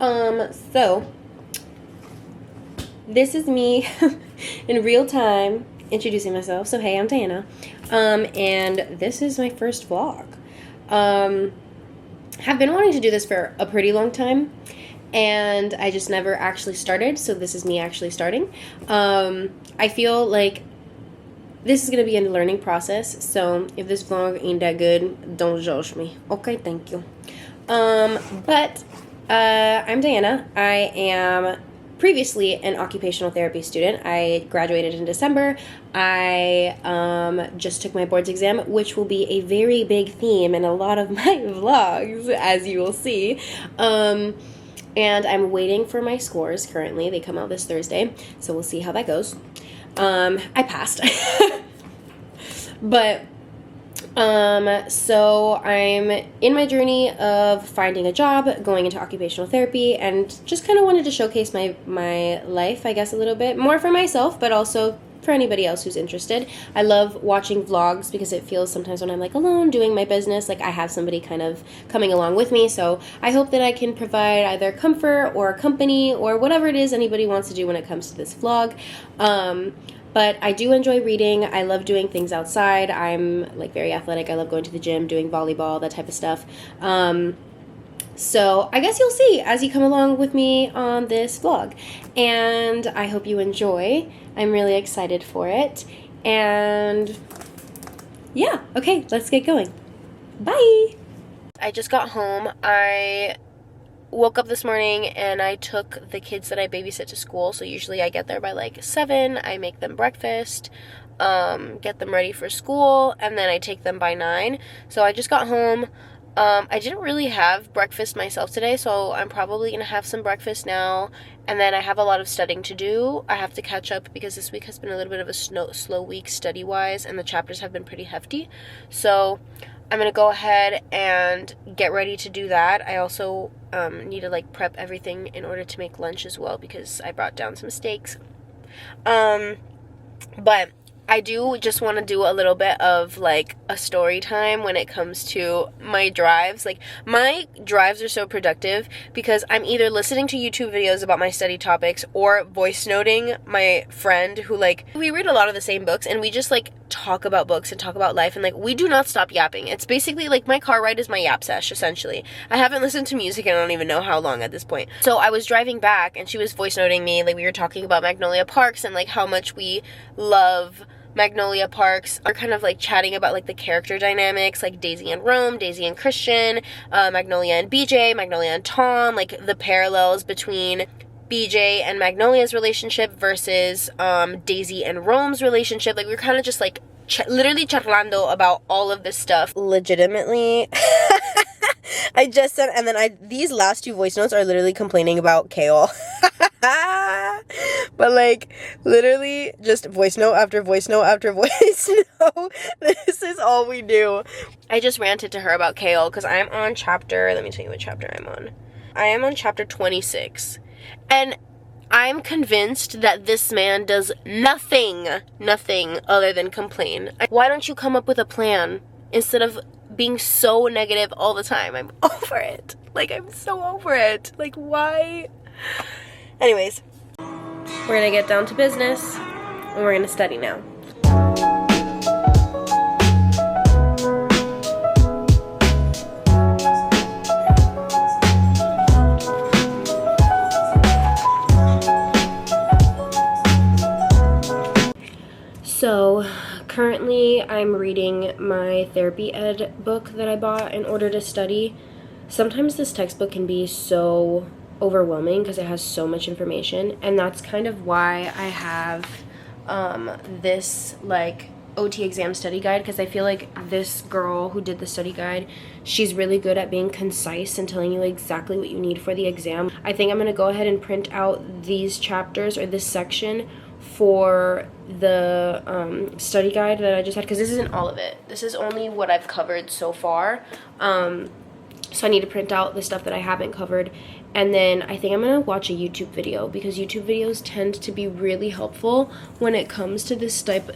So this is me in real time introducing myself. So hey, I'm Diana. And this is my first vlog. Have been wanting to do this for a pretty long time, and I just never actually started, so this is me actually starting. I feel like this is going to be a learning process, so if this vlog ain't that good, don't judge me. Okay, thank you. But I'm Diana. I am previously an occupational therapy student. I graduated in December. I just took my boards exam, which will be a very big theme in a lot of my vlogs, as you will see. And I'm waiting for my scores currently. They come out this Thursday, so we'll see how that goes. I passed. But so I'm in my journey of finding a job, going into occupational therapy, and just kind of wanted to showcase my life, I guess, a little bit more for myself, but also for anybody else who's interested. I love watching vlogs because it feels sometimes when I'm like alone doing my business, like I have somebody kind of coming along with me. So I hope that I can provide either comfort or company or whatever it is anybody wants to do when it comes to this vlog. But I do enjoy reading. I love doing things outside. I'm like very athletic. I love going to the gym, doing volleyball, that type of stuff. So I guess you'll see as you come along with me on this vlog. And I hope you enjoy. I'm really excited for it. And yeah, okay, let's get going. Bye! I just got home. I woke up this morning and I took the kids that I babysit to school. So usually I get there by like 7. I make them breakfast, get them ready for school, and then I take them by 9. So I just got home. I didn't really have breakfast myself today, so I'm probably going to have some breakfast now, and then I have a lot of studying to do. I have to catch up because this week has been a little bit of a slow week study-wise, and the chapters have been pretty hefty. So I'm going to go ahead and get ready to do that. I also need to like prep everything in order to make lunch as well because I brought down some steaks. But I do just want to do a little bit of like a story time when it comes to my drives. Like my drives are so productive because I'm either listening to YouTube videos about my study topics or voice noting my friend who like, we read a lot of the same books and we just like talk about books and talk about life, and like we do not stop yapping. It's basically like my car ride is my yap sesh essentially. I haven't listened to music and I don't even know how long at this point. So I was driving back and she was voice noting me, like we were talking about Magnolia Parks and like how much we love Magnolia Parks. Are kind of like chatting about like the character dynamics, like Daisy and Rome, Daisy and Christian, Magnolia and BJ, Magnolia and Tom, like the parallels between BJ and Magnolia's relationship versus Daisy and Rome's relationship. Like we were kind of just like literally charlando about all of this stuff. Legitimately. I just said, and then these last 2 voice notes are literally complaining about Kale. But like literally just voice note after voice note after voice note. This is all we do. I just ranted to her about Kale because I'm on chapter, let me tell you what chapter I'm on. I am on chapter 26. And I'm convinced that this man does nothing other than complain. Why don't you come up with a plan instead of being so negative all the time? I'm over it. Like, I'm so over it. Like, why? Anyways, we're gonna get down to business and we're gonna study now. So currently I'm reading my therapy ed book that I bought in order to study. Sometimes this textbook can be so overwhelming because it has so much information, and that's kind of why I have this like OT exam study guide, because I feel like this girl who did the study guide, she's really good at being concise and telling you exactly what you need for the exam. I think I'm going to go ahead and print out these chapters or this section for the study guide that I just had, because this isn't all of it. This is only what I've covered so far. So I need to print out the stuff that I haven't covered, and then I think I'm gonna watch a YouTube video, because YouTube videos tend to be really helpful when it comes to this type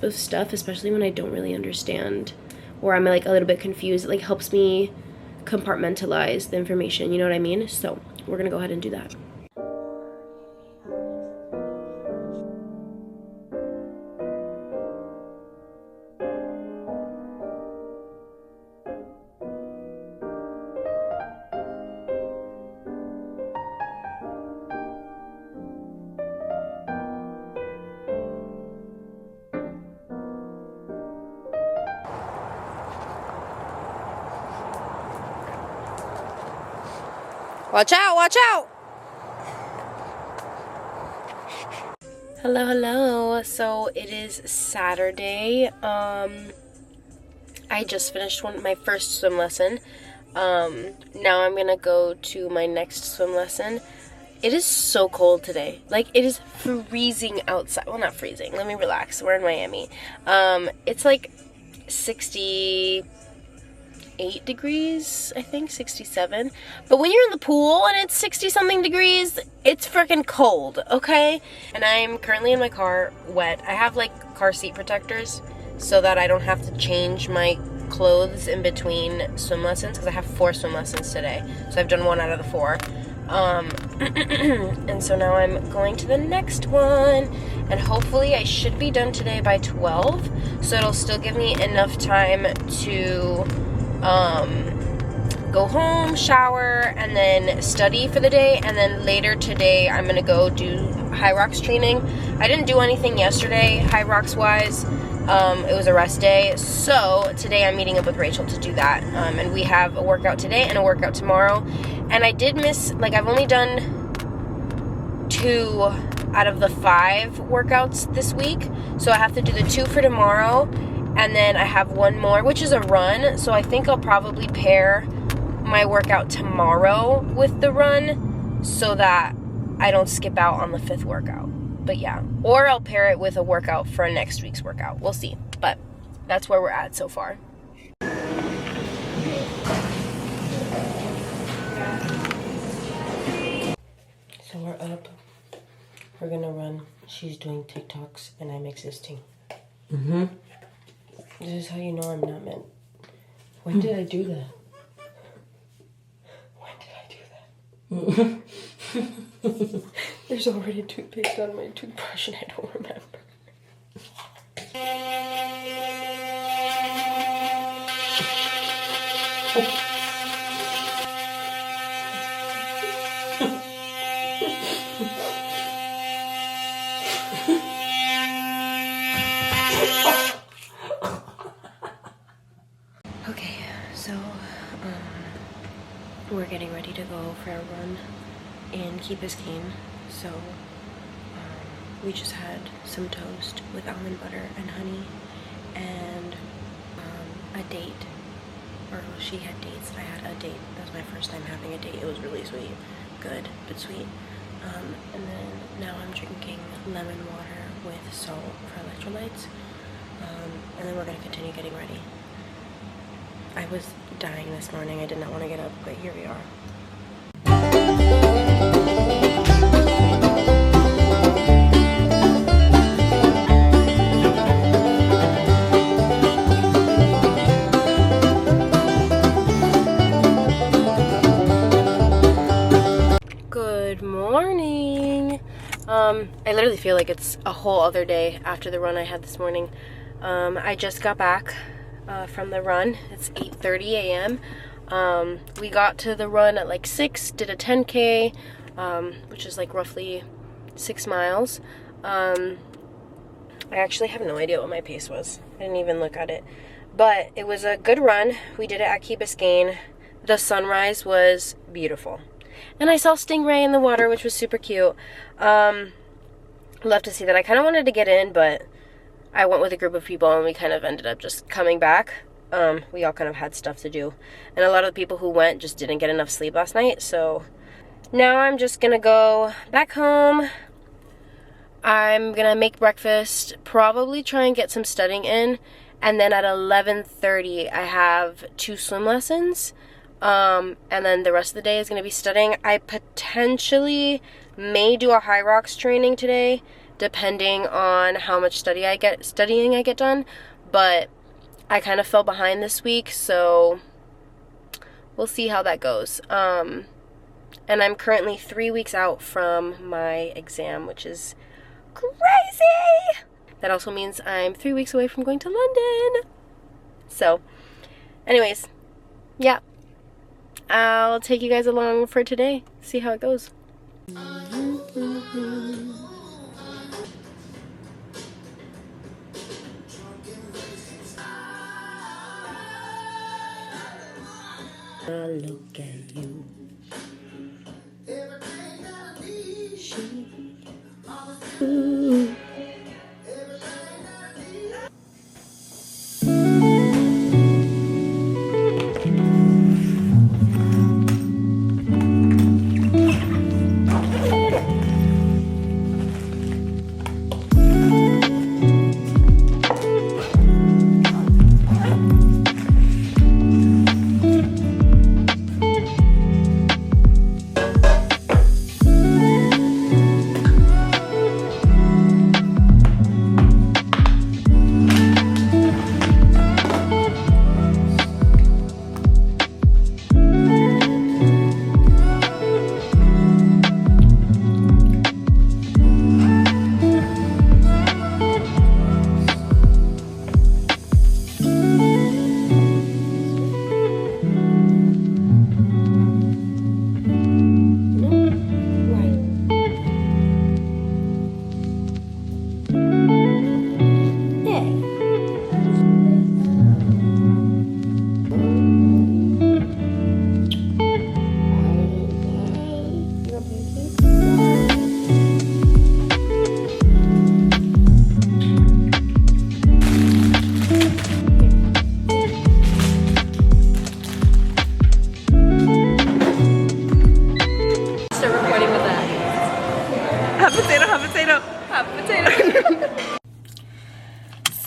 of stuff, especially when I don't really understand or I'm like a little bit confused. It like helps me compartmentalize the information, you know what I mean? So we're gonna go ahead and do that. Watch out, watch out! Hello, hello. So it is Saturday. I just finished my first swim lesson. Now I'm gonna go to my next swim lesson. It is so cold today. Like, it is freezing outside. Well, not freezing. Let me relax. We're in Miami. It's like 68 degrees, I think, 67. But when you're in the pool and it's 60-something degrees, it's freaking cold, okay? And I'm currently in my car, wet. I have, like, car seat protectors so that I don't have to change my clothes in between swim lessons, because I have 4 swim lessons today. So I've done 1 out of the 4. And so now I'm going to the next one, and hopefully I should be done today by 12, so it'll still give me enough time to go home, shower, and then study for the day. And then later today I'm gonna go do high rocks training. I didn't do anything yesterday high rocks wise. It was a rest day, so today I'm meeting up with Rachel to do that, and we have a workout today and a workout tomorrow. And I did miss, like, I've only done 2 out of the 5 workouts this week, so I have to do the 2 for tomorrow, and then I have 1 more, which is a run. So I think I'll probably pair my workout tomorrow with the run so that I don't skip out on the 5th workout. But yeah, or I'll pair it with a workout for next week's workout. We'll see, but that's where we're at so far. So we're up. We're gonna run. She's doing TikToks and I'm existing. This is how you know I'm not meant. When did I do that? When did I do that? There's already toothpaste on my toothbrush and I don't remember. Okay, so we're getting ready to go for a run in Key Biscayne. So we just had some toast with almond butter and honey and a date. Or she had dates, I had a date. That was my first time having a date. It was really sweet. Good, but sweet. And then now I'm drinking lemon water with salt for electrolytes. And then we're gonna continue getting ready. I was dying this morning. I did not want to get up, but here we are. Good morning. I literally feel like it's a whole other day after the run I had this morning. I just got back from the run. It's 8:30 a.m. We got to the run at like 6, did a 10K, which is like roughly 6 miles. I actually have no idea what my pace was. I didn't even look at it. But it was a good run. We did it at Key Biscayne. The sunrise was beautiful. And I saw stingray in the water, which was super cute. Love to see that. I kind of wanted to get in, but I went with a group of people and we kind of ended up just coming back. We all kind of had stuff to do. And a lot of the people who went just didn't get enough sleep last night. So now I'm just going to go back home. I'm going to make breakfast, probably try and get some studying in. And then at 11:30, I have 2 swim lessons. And then the rest of the day is going to be studying. I potentially may do a high rocks training today, depending on how much studying I get done. But I kind of fell behind this week, so we'll see how that goes. And I'm currently 3 weeks out from my exam, which is crazy. That also means I'm 3 weeks away from going to London. So, anyways, yeah. I'll take you guys along for today. See how it goes. Look at you. Ooh.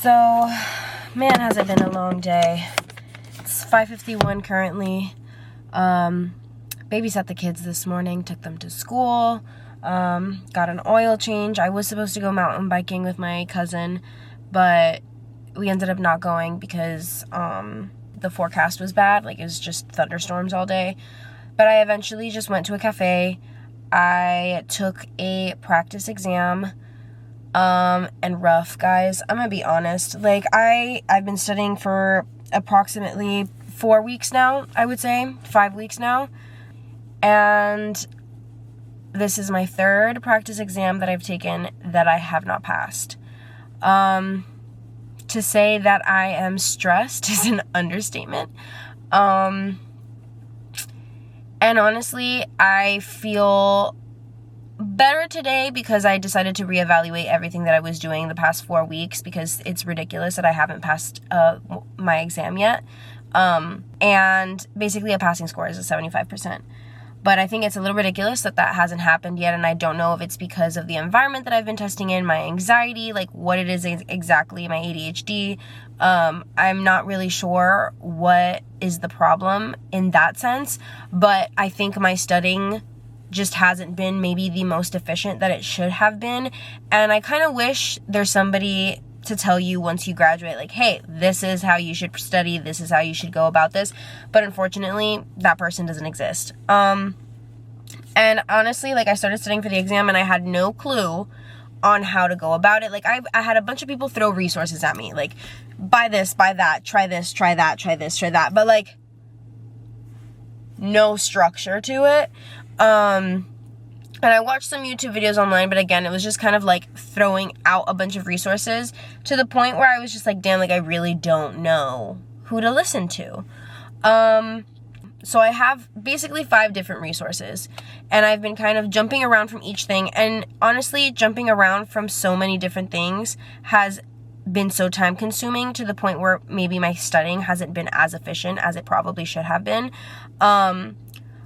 So, man, has it been a long day. It's 5:51 currently. Babysat the kids this morning, took them to school, got an oil change. I was supposed to go mountain biking with my cousin, but we ended up not going because the forecast was bad. Like, it was just thunderstorms all day. But I eventually just went to a cafe. I took a practice exam. And rough, guys. I'm gonna be honest. Like, I've been studying for approximately 4 weeks now, I would say. 5 weeks now. And this is my third practice exam that I've taken that I have not passed. To say that I am stressed is an understatement. And honestly, I feel better today because I decided to reevaluate everything that I was doing the past 4 weeks, because it's ridiculous that I haven't passed my exam yet. And basically a passing score is a 75%. But I think it's a little ridiculous that that hasn't happened yet, and I don't know if it's because of the environment that I've been testing in, my anxiety, like what it is exactly, my ADHD. I'm not really sure what is the problem in that sense, but I think my studying just hasn't been maybe the most efficient that it should have been. And I kind of wish there's somebody to tell you once you graduate, like, hey, this is how you should study, this is how you should go about this. But unfortunately, that person doesn't exist. And honestly, like, I started studying for the exam and I had no clue on how to go about it. Like, I had a bunch of people throw resources at me, like, buy this, buy that, try this, try that, try this, try that, but like, no structure to it. And I watched some YouTube videos online, but again, it was just kind of like throwing out a bunch of resources to the point where I was just like, damn, like, I really don't know who to listen to. So I have basically 5 different resources, and I've been kind of jumping around from each thing. And honestly, jumping around from so many different things has been so time consuming to the point where maybe my studying hasn't been as efficient as it probably should have been.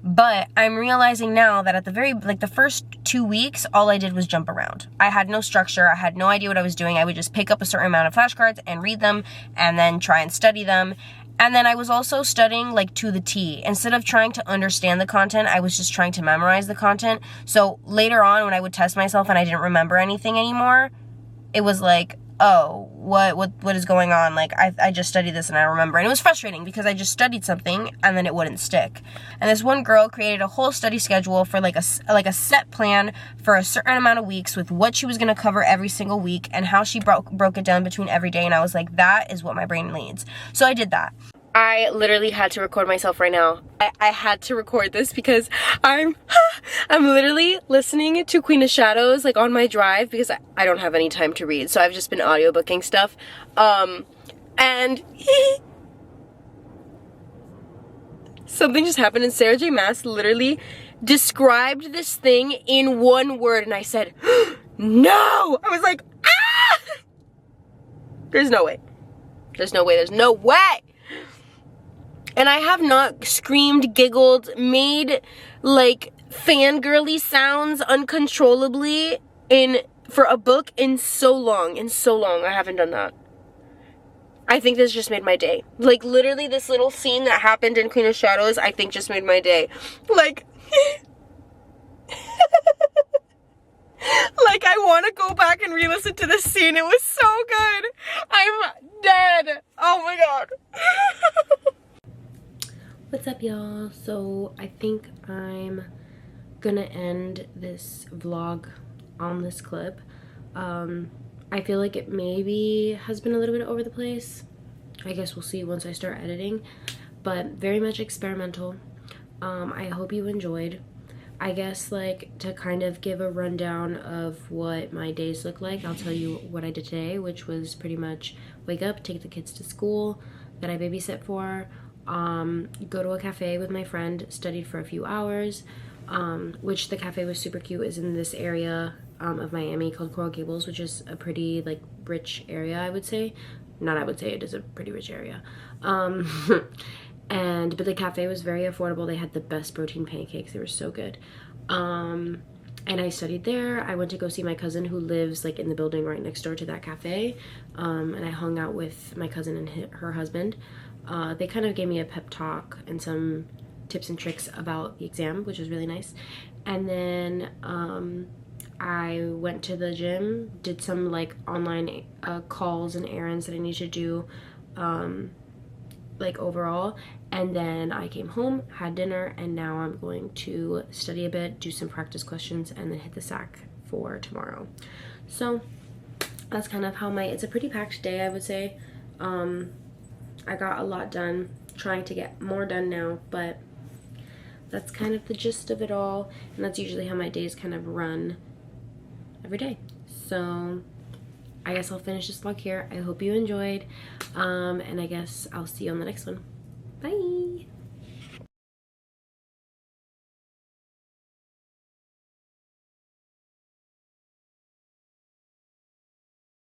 But I'm realizing now that at the first 2 weeks, all I did was jump around. I had no structure. I had no idea what I was doing. I would just pick up a certain amount of flashcards and read them and then try and study them. And then I was also studying like to the T. Instead of trying to understand the content, I was just trying to memorize the content. So later on, when I would test myself and I didn't remember anything anymore, it was like, oh, what is going on? Like, I just studied this and I remember. And it was frustrating because I just studied something and then it wouldn't stick. And this one girl created a whole study schedule for like a set plan for a certain amount of weeks with what she was going to cover every single week and how she broke it down between every day. And I was like, that is what my brain needs. So I did that. I literally had to record myself right now. I had to record this because I'm literally listening to Queen of Shadows like on my drive because I don't have any time to read, so I've just been audiobooking stuff. And something just happened and Sarah J Maas literally described this thing in one word and I said, no! I was like, ah! There's no way. There's no way. There's no way! And I have not screamed, giggled, made like fangirly sounds uncontrollably for a book in so long. I haven't done that. I think this just made my day. Like literally this little scene that happened in Queen of Shadows, I think just made my day. Like, like I want to go back and re-listen to this scene. It was so good. I'm dead. Oh my god. What's up, y'all? So I think I'm gonna end this vlog on this clip. I feel like it maybe has been a little bit over the place. I guess we'll see once I start editing, but very much experimental. I hope you enjoyed. I guess like to kind of give a rundown of what my days look like, I'll tell you what I did today, which was pretty much wake up, take the kids to school that I babysit for, go to a cafe with my friend, studied for a few hours, which the cafe was super cute, is in this area of Miami called Coral Gables, which is a pretty like rich area, I would say. Not I would say, it is a pretty rich area. But the cafe was very affordable. They had the best protein pancakes. They were so good. And I studied there. I went to go see my cousin who lives like in the building right next door to that cafe. And I hung out with my cousin and her husband. They kind of gave me a pep talk and some tips and tricks about the exam, which was really nice. And then I went to the gym, did some like online calls and errands that I need to do like overall, and then I came home, had dinner, and now I'm going to study a bit, do some practice questions, and then hit the sack for tomorrow. So that's kind of how it's a pretty packed day, I would say. I got a lot done, trying to get more done now, but that's kind of the gist of it all, and that's usually how my days kind of run every day. So I guess I'll finish this vlog here. I hope you enjoyed, and I guess I'll see you on the next one. Bye!